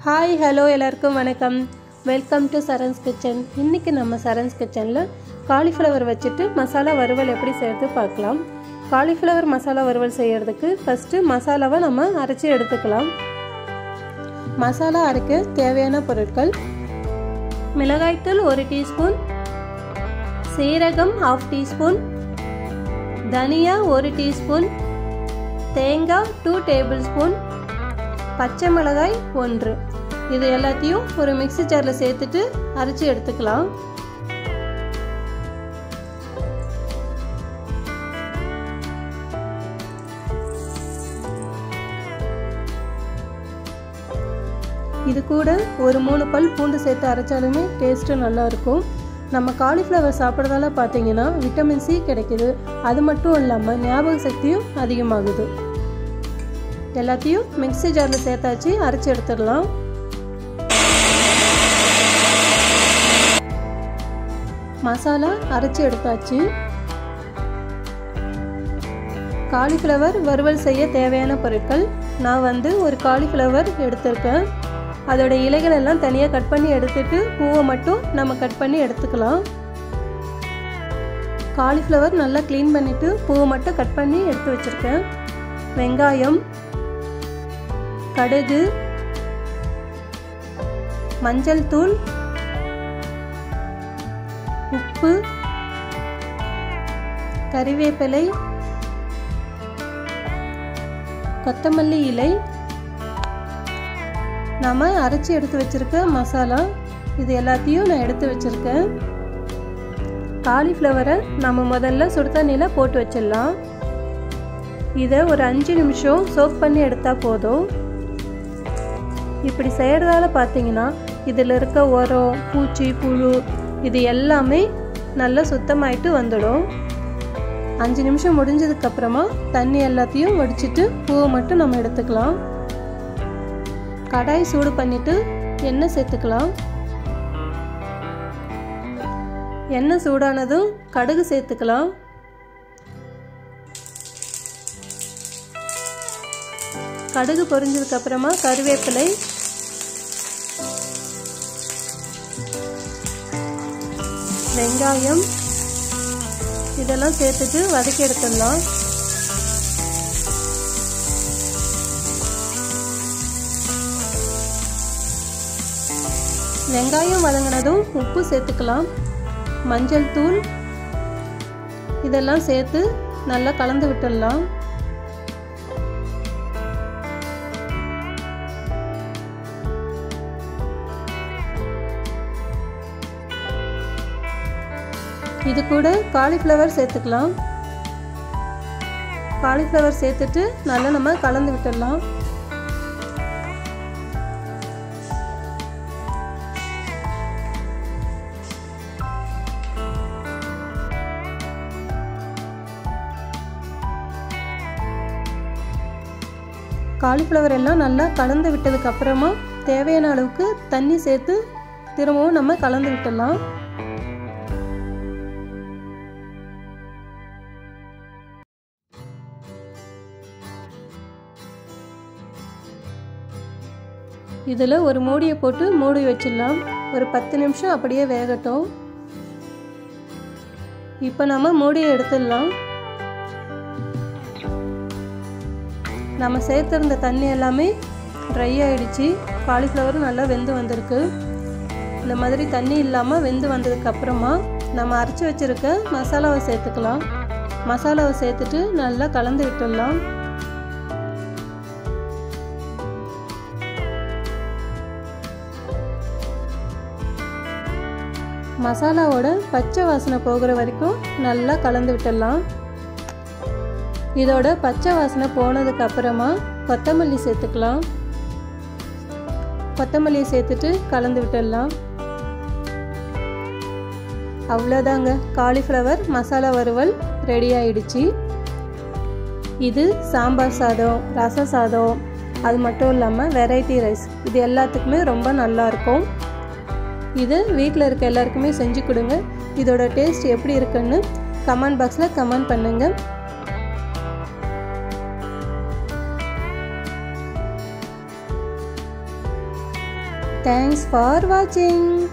Hi hello எல்லாருக்கும் வணக்கம். Welcome to Saran's kitchen. இன்றைக்கி நம்ம சரண்ஸ் கிச்சனில் காலிஃப்ளவர் வச்சுட்டு மசாலா வறுவல் எப்படி செய்கிறது பார்க்கலாம். காலிஃப்ளவர் மசாலா வறுவல் செய்கிறதுக்கு ஃபஸ்ட்டு மசாலாவை நம்ம அரைச்சி எடுத்துக்கலாம். மசாலா அரைக்க தேவையான பொருட்கள்: மிளகாய்த்தூள் 1 டீஸ்பூன், சீரகம் 1/2 டீஸ்பூன், தனியா 1 டீஸ்பூன், தேங்காய் 2 டேபிள் ஸ்பூன், பச்சை மிளகாய் 1. இது எல்லாத்தையும் ஒரு மிக்ஸி ஜாரில் சேர்த்துட்டு அரைச்சி எடுத்துக்கலாம். இது கூட ஒரு 3 பல் பூண்டு சேர்த்து அரைச்சாலுமே டேஸ்ட்டு நல்லாயிருக்கும். நம்ம காலிஃப்ளவர் சாப்பிட்றதால பார்த்தீங்கன்னா விட்டமின் சி கிடைக்குது. அது மட்டும் இல்லாமல் ஞாபக சக்தியும் அதிகமாகுது. எல்லாத்தையும் மிக்ஸி ஜாரில் சேர்த்தாச்சு அரைச்சி எடுத்துடலாம். மசாலா அரைச்சி எடுத்தாச்சு. காலிஃப்ளவர் வறுவல் செய்ய தேவையான பொருட்கள்: நான் ஒரு காலிஃப்ளவர் எடுத்திருக்கேன். அதோட இலைகள் எல்லாம் தனியாக கட் பண்ணி எடுத்துட்டு பூவை மட்டும் நம்ம கட் பண்ணி எடுத்துக்கலாம். காலிஃப்ளவர் நல்லா க்ளீன் பண்ணிவிட்டு பூவை மட்டும் கட் பண்ணி எடுத்து வச்சுருக்கேன். வெங்காயம், கடுகு, மஞ்சள் தூள், உப்பு, கறிவேப்பிலை, கொத்தமல்லி இலை, நாம் அரைச்சி எடுத்து வச்சிருக்க மசாலா, இது எல்லாத்தையும் நான் எடுத்து வச்சிருக்கேன். காலிஃப்ளவரை நம்ம முதல்ல சுடு தண்ணியில் போட்டு வச்சிடலாம். இதை ஒரு 5 நிமிஷம் சோக் பண்ணி எடுத்தால் போதும். இப்படி செய்கிறதால பார்த்தீங்கன்னா இதில் இருக்க உரம், பூச்சி, புழு இது எல்லாமே நல்லா சுத்தமாயிட்டு வந்துடும். 5 நிமிஷம் முடிஞ்சதுக்கப்புறமா தண்ணி எல்லாத்தையும் வடிச்சிட்டு பூவை மட்டும் நம்ம எடுத்துக்கலாம். கடாய் சூடு பண்ணிவிட்டு எண்ணெய் சேர்த்துக்கலாம். எண்ணெய் சூடானதும் கடுகு சேர்த்துக்கலாம். கடுகு பொரிஞ்சதுக்கப்புறமா கறிவேப்பிலை, வெங்காயம் இதெல்லாம் சேர்த்துட்டு வதக்கி எடுத்துடலாம். வெங்காயம் வதங்கினதும் உப்பு சேர்த்துக்கலாம். மஞ்சள் தூள் இதெல்லாம் சேர்த்து நல்லா கலந்து விட்டுடலாம். இது கூட காலிஃப்ளவர் சேர்த்துக்கலாம். காலிஃப்ளவர் சேர்த்துட்டு நல்லா நம்ம கலந்து விட்டுடலாம். காலிஃப்ளவர் எல்லாம் நல்லா கலந்து விட்டதுக்கு அப்புறமா தேவையான அளவுக்கு தண்ணி சேர்த்து திரும்பவும் நம்ம கலந்து விட்டுடலாம். இதில் ஒரு மூடியை போட்டு மூடி வச்சிடலாம். ஒரு 10 நிமிஷம் அப்படியே வேகட்டும். இப்போ நம்ம மூடியை எடுத்துடலாம். நம்ம சேர்த்துருந்த தண்ணி எல்லாமே ட்ரை ஆகிடுச்சு. காலிஃப்ளவரும் நல்லா வெந்து வந்திருக்கு. இந்த மாதிரி தண்ணி இல்லாமல் வெந்து வந்ததுக்கப்புறமா நம்ம அரைச்சி வச்சுருக்க மசாலாவை சேர்த்துக்கலாம். மசாலாவை சேர்த்துட்டு நல்லா கலந்து விட்டுடலாம். மசாலாவோட பச்சை வாசனை போகிற வரைக்கும் நல்லா கலந்து விட்டுடலாம். இதோட பச்சை வாசனை போனதுக்கு அப்புறமா கொத்தமல்லி சேர்த்துக்கலாம். கொத்தமல்லியை சேர்த்துட்டு கலந்து விட்டுடலாம். அவ்வளோதாங்க, காலிஃப்ளவர் மசாலா வறுவல் ரெடி ஆயிடுச்சு. இது சாம்பார் சாதம், ரச சாதம், அது மட்டும் இல்லாமல் வெரைட்டி ரைஸ் இது எல்லாத்துக்குமே ரொம்ப நல்லாயிருக்கும். இது வீட்டில் இருக்க எல்லாருக்குமே செஞ்சு கொடுங்க. இதோட டேஸ்ட் எப்படி இருக்குன்னு கமெண்ட் பாக்ஸில் கமெண்ட் பண்ணுங்கள். தேங்க்ஸ் ஃபார் வாட்சிங்.